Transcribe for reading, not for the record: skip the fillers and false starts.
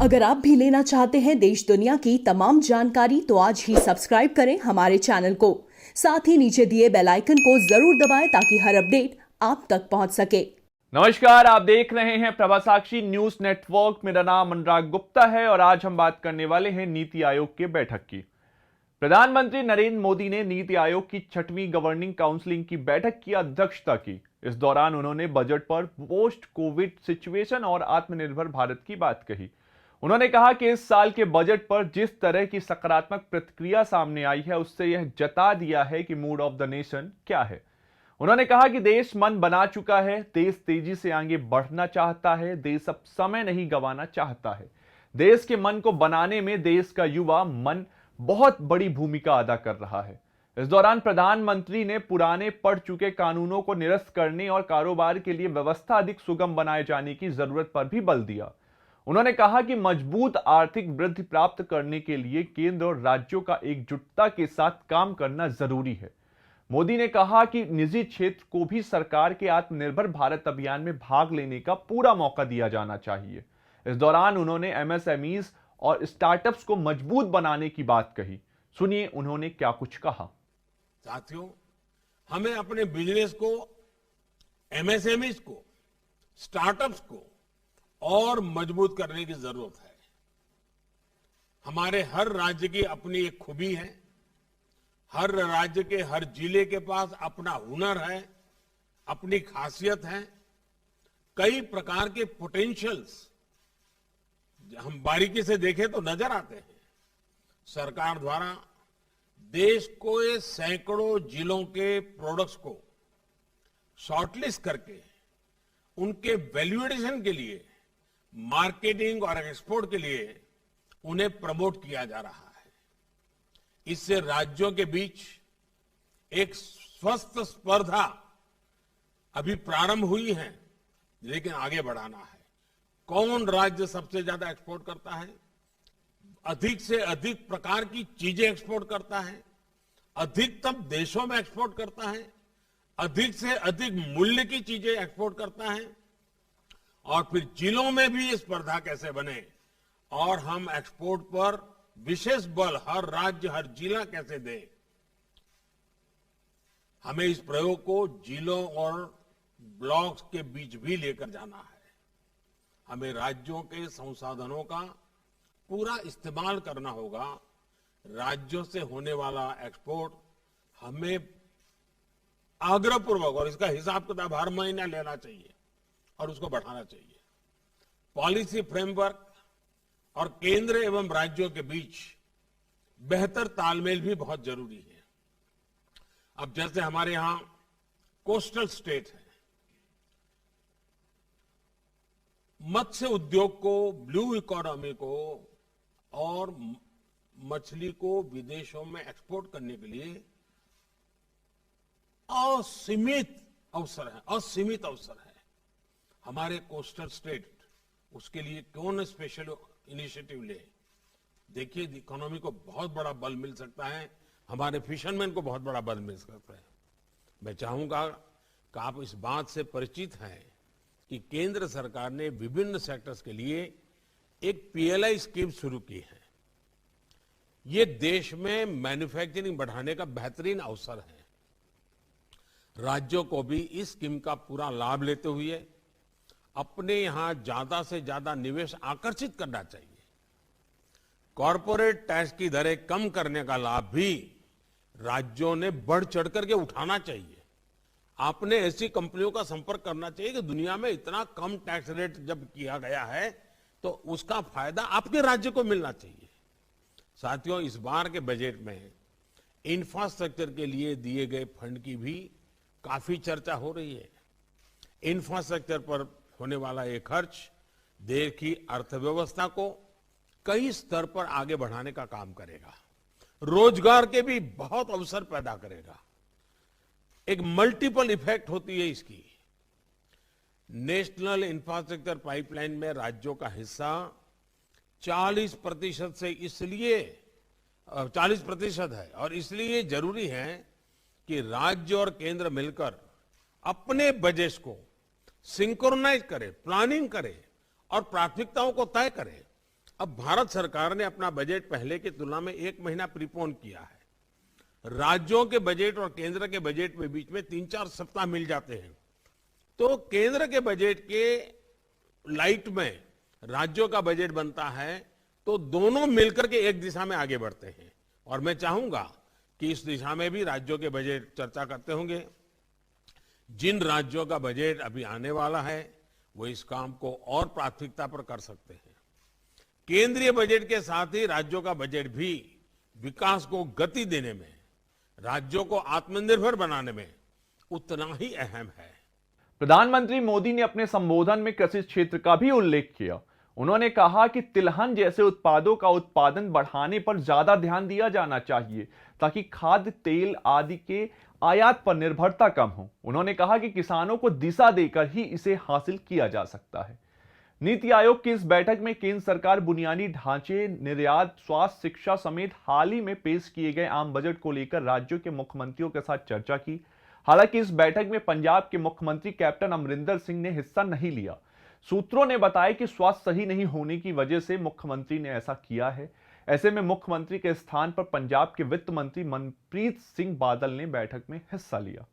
अगर आप भी लेना चाहते हैं देश दुनिया की तमाम जानकारी तो आज ही सब्सक्राइब करें हमारे चैनल को। साथ ही नीचे दिए बेल आइकन को जरूर दबाएं ताकि हर अपडेट आप तक पहुंच सके। नमस्कार, आप देख रहे हैं प्रभा साक्षी न्यूज नेटवर्क। मेरा नाम अनुराग गुप्ता है और आज हम बात करने वाले हैं नीति आयोग की बैठक की। प्रधानमंत्री नरेंद्र मोदी ने नीति आयोग की 6वीं गवर्निंग काउंसिल की बैठक की अध्यक्षता की। इस दौरान उन्होंने बजट पर पोस्ट कोविड सिचुएशन और आत्मनिर्भर भारत की बात कही। उन्होंने कहा कि इस साल के बजट पर जिस तरह की सकारात्मक प्रतिक्रिया सामने आई है उससे यह जता दिया है कि मूड ऑफ द नेशन क्या है। उन्होंने कहा कि देश मन बना चुका है, देश तेजी से आगे बढ़ना चाहता है, देश अब समय नहीं गंवाना चाहता है। देश के मन को बनाने में देश का युवा मन बहुत बड़ी भूमिका अदा कर रहा है। इस दौरान प्रधानमंत्री ने पुराने पड़ चुके कानूनों को निरस्त करने और कारोबार के लिए व्यवस्था अधिक सुगम बनाए जाने की जरूरत पर भी बल दिया। उन्होंने कहा कि मजबूत आर्थिक वृद्धि प्राप्त करने के लिए केंद्र और राज्यों का एकजुटता के साथ काम करना जरूरी है। मोदी ने कहा कि निजी क्षेत्र को भी सरकार के आत्मनिर्भर भारत अभियान में भाग लेने का पूरा मौका दिया जाना चाहिए। इस दौरान उन्होंने एमएसएमईज और स्टार्टअप्स को मजबूत बनाने की बात कही। सुनिए उन्होंने क्या कुछ कहा। साथियों, हमें अपने बिजनेस को, एमएसएमईज को, स्टार्टअप्स को और मजबूत करने की जरूरत है। हमारे हर राज्य की अपनी एक खूबी है। हर राज्य के हर जिले के पास अपना हुनर है, अपनी खासियत है। कई प्रकार के पोटेंशियल्स हम बारीकी से देखें तो नजर आते हैं। सरकार द्वारा देश को ये सैकड़ों जिलों के प्रोडक्ट्स को शॉर्टलिस्ट करके उनके वैल्यूएडिशन के लिए, मार्केटिंग और एक्सपोर्ट के लिए उन्हें प्रमोट किया जा रहा है। इससे राज्यों के बीच एक स्वस्थ स्पर्धा अभी प्रारंभ हुई है, लेकिन आगे बढ़ाना है। कौन राज्य सबसे ज्यादा एक्सपोर्ट करता है, अधिक से अधिक प्रकार की चीजें एक्सपोर्ट करता है, अधिकतम देशों में एक्सपोर्ट करता है, अधिक से अधिक मूल्य की चीजें एक्सपोर्ट करता है, और फिर जिलों में भी ये स्पर्धा कैसे बने और हम एक्सपोर्ट पर विशेष बल हर राज्य, हर जिला कैसे दे। हमें इस प्रयोग को जिलों और ब्लॉक्स के बीच भी लेकर जाना है। हमें राज्यों के संसाधनों का पूरा इस्तेमाल करना होगा। राज्यों से होने वाला एक्सपोर्ट हमें आग्रहपूर्वक, और इसका हिसाब किताब हर महीना लेना चाहिए और उसको बढ़ाना चाहिए। पॉलिसी फ्रेमवर्क और केंद्र एवं राज्यों के बीच बेहतर तालमेल भी बहुत जरूरी है। अब जैसे हमारे यहां कोस्टल स्टेट है, मत्स्य उद्योग को, ब्लू इकोनॉमी को और मछली को विदेशों में एक्सपोर्ट करने के लिए असीमित अवसर है। हमारे कोस्टल स्टेट उसके लिए क्यों न स्पेशल इनिशिएटिव ले। देखिए, इकोनॉमी को बहुत बड़ा बल मिल सकता है, हमारे फिशरमैन को बहुत बड़ा बल मिल सकता है। मैं चाहूंगा कि आप इस बात से परिचित हैं कि केंद्र सरकार ने विभिन्न सेक्टर्स के लिए एक पीएलआई स्कीम शुरू की है। ये देश में मैन्युफैक्चरिंग बढ़ाने का बेहतरीन अवसर है। राज्यों को भी इस स्कीम का पूरा लाभ लेते हुए अपने यहां ज्यादा से ज्यादा निवेश आकर्षित करना चाहिए। कॉरपोरेट टैक्स की दरें कम करने का लाभ भी राज्यों ने बढ़ चढ़ करके उठाना चाहिए। आपने ऐसी कंपनियों का संपर्क करना चाहिए कि दुनिया में इतना कम टैक्स रेट जब किया गया है तो उसका फायदा आपके राज्य को मिलना चाहिए। साथियों, इस बार के बजट में इंफ्रास्ट्रक्चर के लिए दिए गए फंड की भी काफी चर्चा हो रही है। इंफ्रास्ट्रक्चर पर होने वाला ये खर्च देश की अर्थव्यवस्था को कई स्तर पर आगे बढ़ाने का काम करेगा, रोजगार के भी बहुत अवसर पैदा करेगा। एक मल्टीपल इफेक्ट होती है इसकी। नेशनल इंफ्रास्ट्रक्चर पाइपलाइन में राज्यों का हिस्सा 40% से इसलिए 40% है और इसलिए जरूरी है कि राज्य और केंद्र मिलकर अपने बजट को सिंक्रोनाइज करे, प्लानिंग करे और प्राथमिकताओं को तय करे। अब भारत सरकार ने अपना बजट पहले की तुलना में 1 महीना प्रीपोन किया है। राज्यों के बजट और केंद्र के बजट में बीच में 3-4 सप्ताह मिल जाते हैं। तो केंद्र के बजट के लाइट में राज्यों का बजट बनता है, तो दोनों मिलकर के एक दिशा में आगे बढ़ते हैं। और मैं चाहूंगा कि इस दिशा में भी राज्यों के बजट चर्चा करते होंगे। जिन राज्यों का बजट अभी आने वाला है वो इस काम को और प्राथमिकता पर कर सकते हैं। केंद्रीय बजट के साथ ही राज्यों का बजट भी विकास को गति देने में, राज्यों को आत्मनिर्भर बनाने में उतना ही अहम है। प्रधानमंत्री मोदी ने अपने संबोधन में कृषि क्षेत्र का भी उल्लेख किया। उन्होंने कहा कि तिलहन जैसे उत्पादों का उत्पादन बढ़ाने पर ज्यादा ध्यान दिया जाना चाहिए ताकि खाद्य तेल आदि के आयात पर निर्भरता कम हो। उन्होंने कहा कि किसानों को दिशा देकर ही इसे हासिल किया जा सकता है। नीति आयोग की इस बैठक में केंद्र सरकार बुनियादी ढांचे, निर्यात, स्वास्थ्य, शिक्षा समेत हाल ही में पेश किए गए आम बजट को लेकर राज्यों के मुख्यमंत्रियों के साथ चर्चा की। हालांकि इस बैठक में पंजाब के मुख्यमंत्री कैप्टन अमरिंदर सिंह ने हिस्सा नहीं लिया। सूत्रों ने बताया कि स्वास्थ्य सही नहीं होने की वजह से मुख्यमंत्री ने ऐसा किया है। ऐसे में मुख्यमंत्री के स्थान पर पंजाब के वित्त मंत्री मनप्रीत सिंह बादल ने बैठक में हिस्सा लिया।